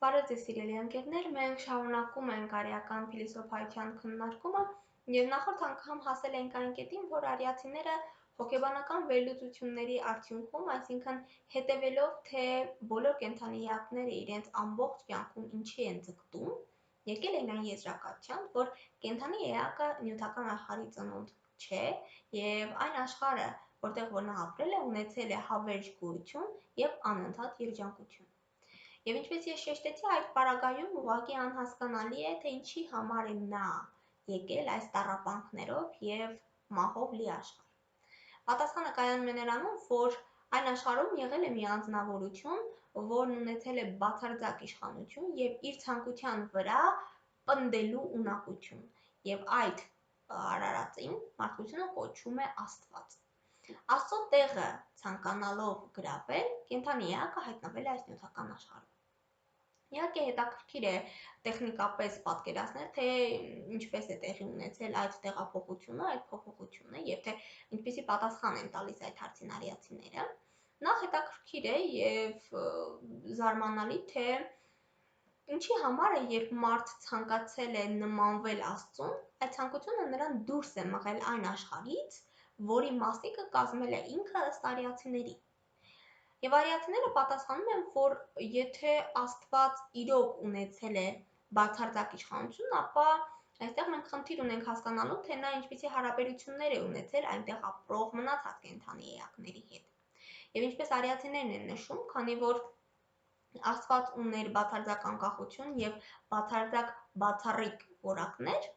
Բարև ձեզ սիրելի ընկերներ, մենք շարունակում ենք արեական փիլիսոփայության քննարկումը և նախորդ անգամ հասել ենք այն կետին, որ արիացիները հոգեբանական վերլուծությունների արդյունքում, այսինքն հետևելով, թե բոլոր կենդանի էակները իրենց ամբողջ կյանքում ինչի են ձգտում, եկել են այն եզրակացության, որ կենդանի էակը նյութական աշխարհի ծնունդ չէ և այն աշխարհը, որտեղ որ նա ապրել է, ունեցել է հավերժ գոյություն և անընդհատ երջանկություն։ Եվ ինչպես ես շեշտեցի, այդ պարագայում ուղղակի անհասկանալի է, թե ինչի համար է նա եկել այս տառապանքներով և մահով լի աշխարհ։ Պատասխանը կայանում է նրանում, որ այն աշխարհում եղել է մի անձնավորություն, որն ունեցել է բացարձակ իշխանություն և իր ցանկության վրա պնդելու ունակություն, և այդ արարածին մարդկությունը կոչում է Աստված։ Աստծո տեղը ցանկանալով գրավել, կենդանի էակը հայտնվել է այս նյութական աշխարհում։ Իհարկե հետաքրքիր է տեխնիկապես պատկերացնել, թե ինչպես է տեղի ունեցել այդ տեղափոխությունը, այդ փոփոխությունը և թե ինչպիսի պատասխան են տալիս այդ հարցին արիացիները։ Նախ հետաքրքիր է և զարմանալի, թե ինչի համար է, երբ մարդ ցանկացել է նմանվել Աստծուն, այդ ցանկությունը նրան դուրս է մղել այն աշխարհից, որի մասնիկը կազմել է ինքը ըստ արիացիների։ Եվ արիացիները պատասխանում են, որ եթե Աստված իրոք ունեցել է բացարձակ իշխանություն, ապա այստեղ մենք խնդիր ունենք հասկանալու, թե նա ինչպիսի հարաբերություններ է ունեցել այնտեղ ապրող մնացած կենդանի էակների հետ։ Եվ ինչպես արիացիներն են նշում, քանի որ Աստված ուներ բացարձակ անկախություն և բացարձակ բացառիկ որակներ,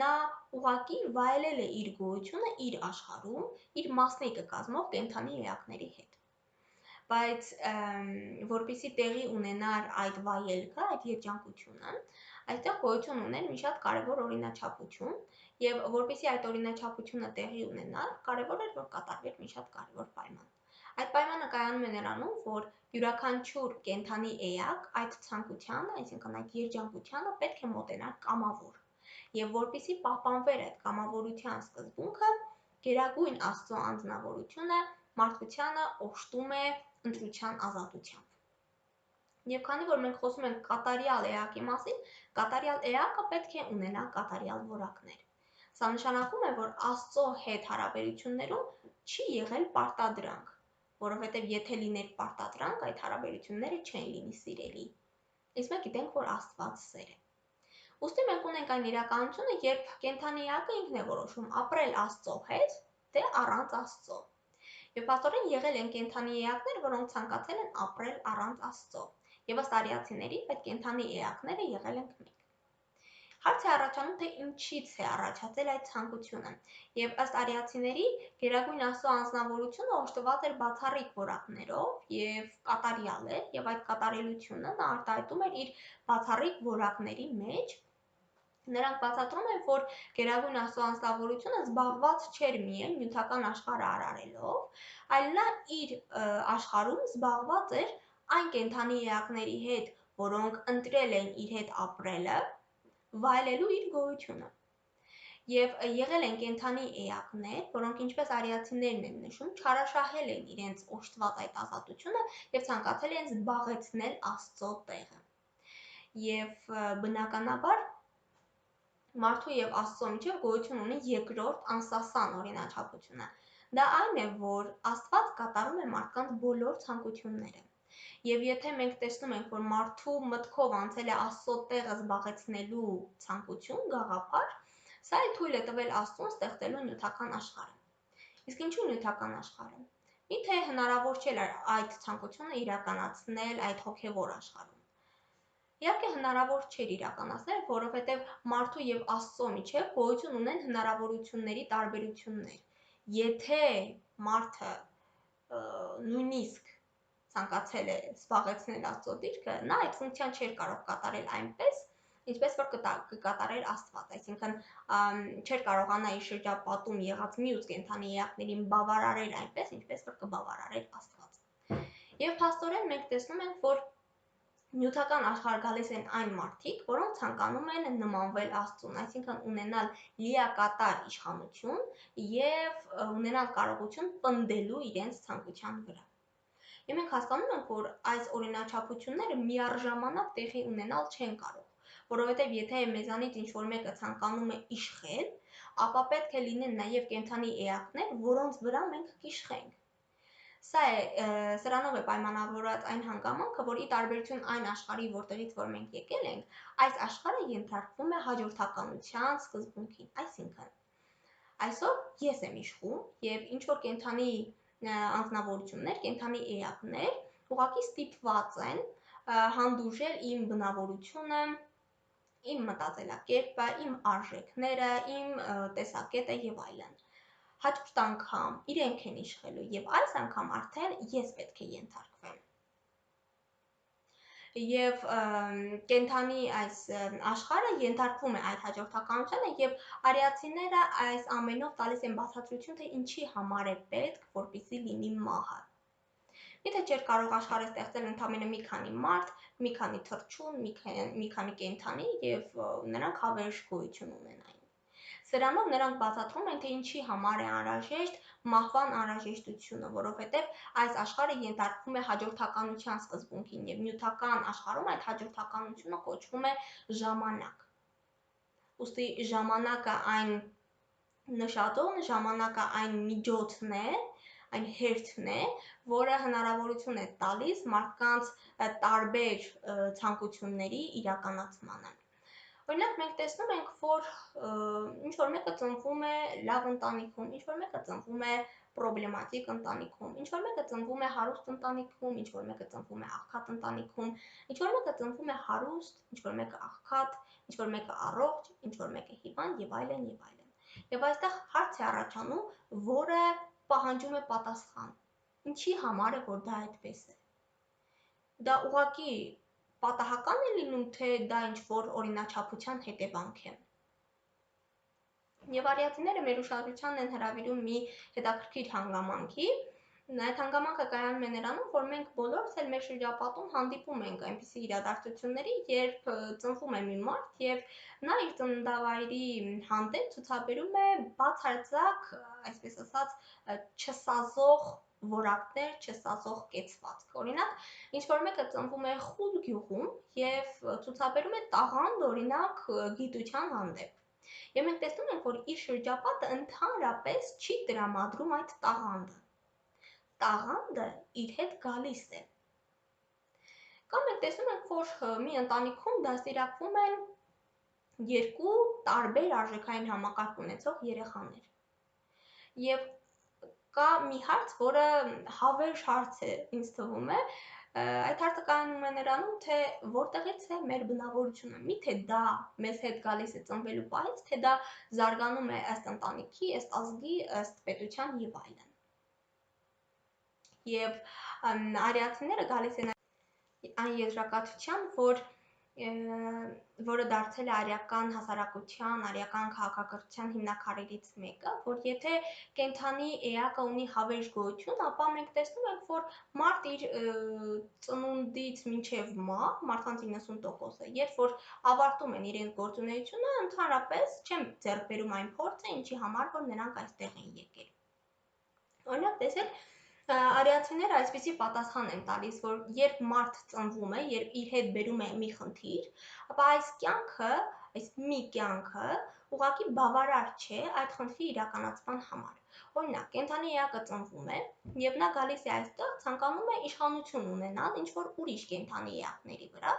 նա ուղղակի վայելել է իր գոյությունը իր աշխարհում, իր մասնիկը կազմող կենդանի էակների հետ։ Բայց որպեսզի տեղի ունենար այդ վայելքը, այդ երջանկությունը, այստեղ գոյություն ուներ մի շատ կարևոր օրինաչափություն, և որպեսզի այդ օրինաչափությունը տեղի ունենար, կարևոր էր, որ կատարվեր մի շատ կարևոր պայման։ Այդ պայմանը կայանում է նրանում, որ յուրաքանչյուր կենդանի էակ այդ ցանկությանը, այսինքն այդ երջանկությանը պետք է մոտենար կամավոր։ Եվ որպեսզի պահպանվեր այդ կամավորության սկզբունքը, գերագույն Աստծո անձնավորությունը մարդկությանը օժտում է ընտրության ազատությամբ։ Եվ քանի որ մենք խոսում ենք կատարյալ էակի մասին, կատարյալ էակը պետք է ունենա կատարյալ որակներ։ Սա նշանակում է, որ Աստծո հետ հարաբերություններում չի եղել պարտադրանք, որովհետև եթե լիներ պարտադրանք, այդ հարաբերությունները չեն լինի սիրելի։ Իսկ մենք գիտենք, որ Աստված սեր է։ Ուստի մենք ունենք այն իրականությունը, երբ կենդանի էակը ինքն է որոշում ապրել Աստծո հետ, թե առանց Աստծո։ Եվ փաստորեն եղել են կենդանի էակներ, որոնք ցանկացել են ապրել առանց Աստծո, և ըստ արիացիների այդ կենդանի էակները եղել ենք մենք։ Հարց է առաջանում, թե ինչից է առաջացել այդ ցանկությունը, և ըստ արիացիների գերագույն Աստծո անձնավորությունը օժտված էր բացառիկ որակներով և կատարյալ էր, և այդ կատարելությունը նա արտահայտում էր իր բացառիկ որակների մեջ։ Նրանք բացատրում են, որ գերագույն Աստծո անձնավորությունը զբաղված չէր միայն նյութական աշխարհը արարելով, այլ նա իր աշխարհում զբաղված էր այն կենդանի էակների հետ, որոնք ընտրել են իր հետ ապրելը, վայելելու իր գոյությունը։ Եվ եղել են կենդանի էակներ, որոնք ինչպես արիացիներն են նշում, չարաշահել են իրենց օժտված այդ ազատությունը և ցանկացել են զբաղեցնել Աստծո տեղը։ Եվ բնականաբար մարդու և Աստծո միջև գոյություն ունի երկրորդ անսասան օրինաչափությունը։ Դա այն է, որ Աստված կատարում է մարդկանց բոլոր ցանկությունները։ Եվ եթե մենք տեսնում ենք, որ մարդու մտքով անցել է Աստծո տեղը զբաղեցնելու ցանկություն, գաղափար, սա էլ թույլ է տվել Աստծուն ստեղծելու նյութական աշխարհը։ Իսկ ինչու նյութական աշխարհը։ Միթե հնարավոր չէ այդ ցանկությունը իրականացնել այդ հոգևոր աշխարհում։ Իհարկե հնարավոր չէր իրականացնել, որովհետև մարդու և Աստծո միջև գոյություն ունեն հնարավորությունների տարբերություններ։ Եթե մարդը նույնիսկ ցանկացել է զբաղեցնել Աստծո դիրքը, նա այդ ֆունկցիան չէր կարող կատարել այնպես, ինչպես որ կկատարեր Աստված, այսինքն չէր կարողանա իր շրջապատում եղած մյուս կենդանի էակներին բավարարել այնպես, ինչպես որ կբավարարեր Աստված։ Եվ փաստորեն մենք տեսնում ենք, որ նյութական աշխարհ գալիս են այն մարդիկ, որոնք ցանկանում են նմանվել Աստծուն, այսինքն ունենալ լիակատար իշխանություն և ունենալ կարողություն պնդելու իրենց ցանկության վրա։ Եվ մենք հասկանում ենք, որ այս օրինաչափությունները միառժամանակ տեղի ունենալ չեն կարող, որովհետև եթե մեզանից ինչ-որ մեկը ցանկանում է իշխել, ապա պետք է լինեն նաև կենդանի էակներ, որոնց վրա մենք կիշխենք։ Սա է սրանով է պայմանավորված այն հանգամանքը, որ ի տարբերություն այն աշխարհի, որտեղից որ մենք եկել ենք, այս աշխարհը ենթարկվում է հաջորդականության սկզբունքին, այսինքն այսօր ես եմ իշխում եւ ինչ որ կենդանի անձնավորություններ, կենդանի էակներ ուղղակի ստիպված են հանդուրժել իմ բնավորությունը, իմ մտածելակերպը, իմ արժեքները, իմ տեսակետը եւ այլն։ Հաջորդ անգամ իրենք են իշխելու եւ այս անգամ արդեն ես պետք է ենթարկվեմ։ Եվ կենդանի այս աշխարհը ենթարկվում է այդ հաջորդականությանը եւ արիացիները այս ամենով տալիս են բացատրություն, թե ինչի համար է պետք, որպեսզի լինի մահը։ Եթե չէր կարող աշխարհը ստեղծել ընդամենը մի քանի մարդ, մի քանի թռչուն, մի քանի կենդանի եւ նրանք հավերժ գոյություն ունենային։ Սրանով նրանք բացատրում են, թե ինչի համար է անհրաժեշտ մահվան անհրաժեշտությունը, որովհետև այս աշխարհը ենթարկվում է հաջորդականության սկզբունքին եւ նյութական աշխարհում այդ հաջորդականությունը կոչվում է ժամանակ։ Ուստի ժամանակը այն նշատողն է, ժամանակը այն միջոցն է, այն հերթն է, որը հնարավորություն է տալիս մարդկանց տարբեր ցանկությունների իրականացմանը։ Օրինակ մենք տեսնում ենք, որ ինչ-որ մեկը ծնվում է լավ ընտանիքում, ինչ-որ մեկը ծնվում է պրոբլեմատիկ ընտանիքում, ինչ-որ մեկը ծնվում է հարուստ ընտանիքում, ինչ-որ մեկը ծնվում է աղքատ ընտանիքում, ինչ-որ մեկը ծնվում է հարուստ, ինչ-որ մեկը աղքատ, ինչ-որ մեկը առողջ, ինչ-որ մեկը հիվանդ եւ այլն եւ այլն։ Եվ այստեղ հարց է առաջանում, որը պահանջում է պատասխան։ Ինչի համար է, որ դա այդպես է։ Դա ուղղակի պատահական է լինում, թե դա ինչ-որ օրինաչափության հետևանք է։ Եվ արիացիները մեր ուշադրությանն են հրավիրում մի հետաքրքիր հանգամանքի։ Այդ հանգամանքը կայանում է նրանում, որ մենք բոլորս էլ մեր շրջապատում հանդիպում ենք այնպիսի իրադարձությունների, երբ ծնվում է մի մարդ եւ նա իր ծննդավայրի հանդեպ ցուցաբերում է բացարձակ, այսպես ասած, չսազող որակներ, չսազող կեցվածք։ Օրինակ, ինչ-որ մեկը ծնվում է խուլ գյուղում եւ ցուցաբերում է տաղանդ, օրինակ, գիտության հանդեպ։ Եվ մենք տեսնում ենք, որ իր շրջապատը ընդհանրապես չի տրամադրում այդ տաղանդը։ Տաղանդը իր հետ գալիս է։ Կամ մենք տեսնում ենք, որ մի ընտանիքում դաստիարակվում են երկու տարբեր արժեքային համակարգ ունեցող երեխաներ։ Եվ կա մի հարց, որը հավերժ հարց է, ինձ թվում է, այդ հարցը կայանում է նրանում, թե որտեղից է մեր բնավորությունը, միթե դա մեզ հետ գալիս է ծնվելու պահից, թե դա զարգանում է ըստ ընտանիքի, ըստ ազգի, ըստ պետության եւ այլն։ Եվ արիացիները գալիս են այն եզրակացության, որը դարձել է արիական հասարակության, արիական քաղաքակրթության հիմնաքարերից մեկը, որ եթե կենդանի էակը ունի հավերժ գոյություն, ապա մենք տեսնում ենք, որ մարդ իր ծնունդից մինչև մահ, մարդկանց 90%-ը, երբ որ ավարտում են իրենց գործունեությունը, ընդհանրապես չեն ձեռք բերում այն փորձը, ինչի համար որ նրանք այստեղ են եկել։ Օրինակ, տեսեք, արիացիները այսպիսի պատասխան են տալիս, որ երբ մարդ ծնվում է, երբ իր հետ բերում է մի խնդիր, ապա այս կյանքը, այս մի կյանքը ուղղակի բավարար չէ այդ խնդրի իրականացման համար։ Օրինակ, կենդանի էակը ծնվում է եւ նա գալիս է այստեղ, ցանկանում է իշխանություն ունենալ ինչ-որ ուրիշ կենդանի էակների վրա,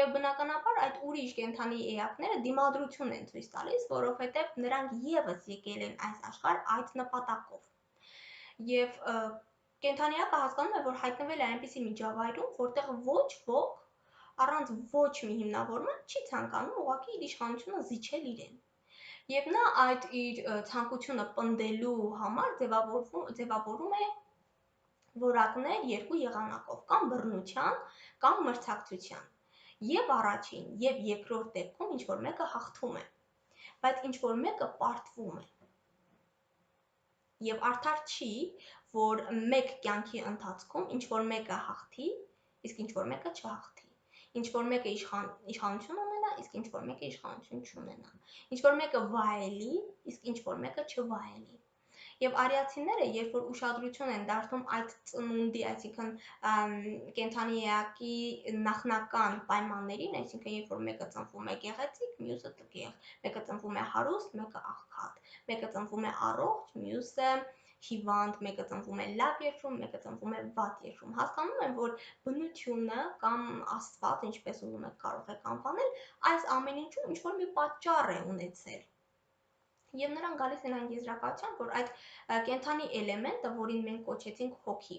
եւ բնականաբար այդ ուրիշ կենդանի էակները դիմադրություն են ցույց տալիս, որովհետեւ նրանք եւս եկել են այս աշխարհ այդ նպատակով։ Եվ կենդանիակը հասկանում է, որ հայտնվել է այնպիսի միջավայրում, որտեղ ոչ ոք առանց ոչ մի հիմնավորման չի ցանկանում ուղղակի իր իշխանությունը զիջել իրեն։ Եվ նա այդ իր ցանկությունը պնդելու համար ձևավորում է որակներ երկու եղանակով, կամ բռնության, կամ մրցակցության։ Եվ առաջին, եւ երկրորդ դեպքում ինչ-որ մեկը հաղթում է, բայց ինչ-որ մեկը պարտվում է։ Եվ արդար չի, որ մեկ կյանքի ընթացքում ինչ-որ մեկը հաղթի, իսկ ինչ-որ մեկը չհաղթի։ Ինչ-որ մեկը իշխանություն ունենա, իսկ ինչ-որ մեկը իշխանություն չունենա։ Ինչ-որ մեկը վայելի, իսկ ինչ-որ մեկը չվայելի։ Եվ արիացիները, երբ որ ուշադրություն են դարձնում այդ ծնունդի, այսինքն կենդանի էակի նախնական պայմաններին, այսինքն երբ որ մեկը ծնվում է գեղեցիկ, մյուսը տգեղ, մեկը ծնվում է հարուստ, մեկը աղքատ, մեկը ծնվում է առողջ, մյուսը հիվանդ, մեկը ծնվում է լավ երգում, մեկը ծնվում է վատ երգում։ Հասկանում են, որ բնությունը կամ Աստված, ինչպես ուզում եք կարող եք անվանել, այս ամեն ինչում ինչ-որ մի պատճառ է ունեցել։ Եվ նրանք գալիս են այն եզրակացության, որ այդ կենդանի էլեմենտը, որին մենք կոչեցինք հոգի,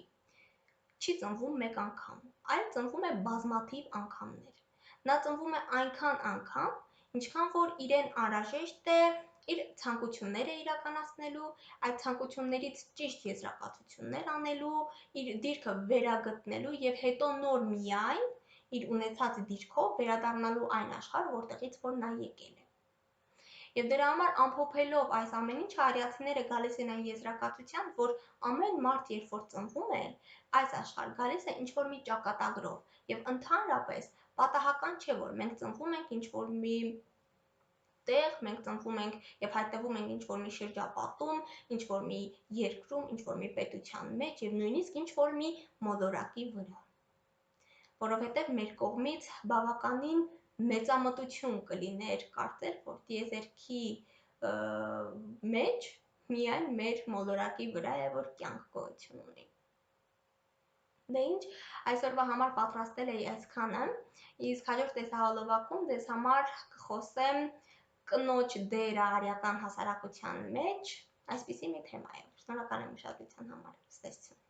չի ծնվում մեկ անգամ, այլ ծնվում է բազմաթիվ անգամներ։ Նա ծնվում է այնքան անգամ, ինչքան որ իրեն անհրաժեշտ է իր ցանկությունները իրականացնելու, այդ ցանկություններից ճիշտ եզրակացություններ անելու, իր դիրքը վերագտնելու եւ հետո նոր միայն իր ունեցած դիրքով վերադառնալու այն աշխարհ, որտեղից որ նա եկել է։ Եվ դրա համար ամփոփելով այս ամեն ինչը արիացիները գալիս են այն եզրակացության, որ ամեն մարդ երբ որ ծնվում է, այս աշխարհ գալիս է ինչ-որ մի ճակատագրով եւ ընդհանրապես պատահական չէ, որ մենք ծնվում ենք ինչ-որ մի տեղ, մենք ծնվում ենք եւ հայտնվում ենք ինչ-որ մի շրջապատում, ինչ-որ մի երկրում, ինչ-որ մի պետության մեջ եւ նույնիսկ ինչ-որ մի մոլորակի վրա։ Որովհետեւ մեր կողմից բավականին մեծամտություն կլիներ կարծել, որ տիեզերքի մեջ միայն մեր մոլորակի վրա է, որ կյանք գոյություն ունի։ Դե ինչ, այսօրվա համար պատրաստել էի այսքանը, իսկ հաջորդ տեսահոլովակում ձեզ համար կխոսեմ կնոջ դերը արիական հասարակության մեջ, այսպիսի մի թեմայով։ Շնորհակալ եմ ուշադրության համար։ Ցտեսություն։